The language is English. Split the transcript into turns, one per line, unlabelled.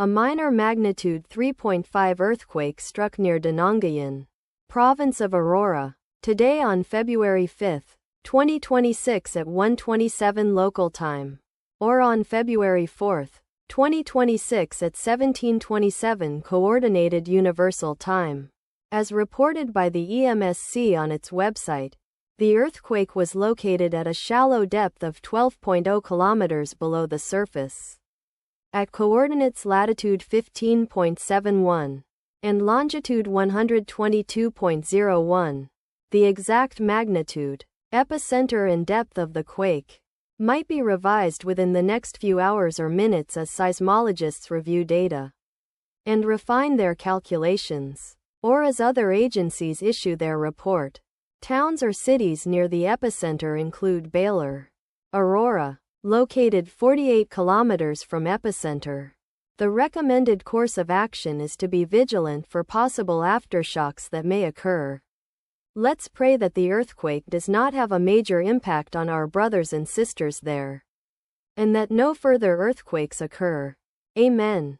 A minor magnitude 3.5 earthquake struck near Dinangayan, province of Aurora, today on February 5, 2026 at 1:27 local time, or on February 4, 2026 at 17:27 Coordinated Universal Time. As reported by the EMSC on its website, the earthquake was located at a shallow depth of 12.0 kilometers below the surface, at coordinates latitude 15.71 and longitude 122.01. The exact magnitude, epicenter and depth of the quake might be revised within the next few hours or minutes as seismologists review data and refine their calculations, or as other agencies issue their report. Towns or cities near the epicenter include Baler, Aurora, located 48 kilometers from epicenter. The recommended course of action is to be vigilant for possible aftershocks that may occur. Let's pray that the earthquake does not have a major impact on our brothers and sisters there, and that no further earthquakes occur. Amen.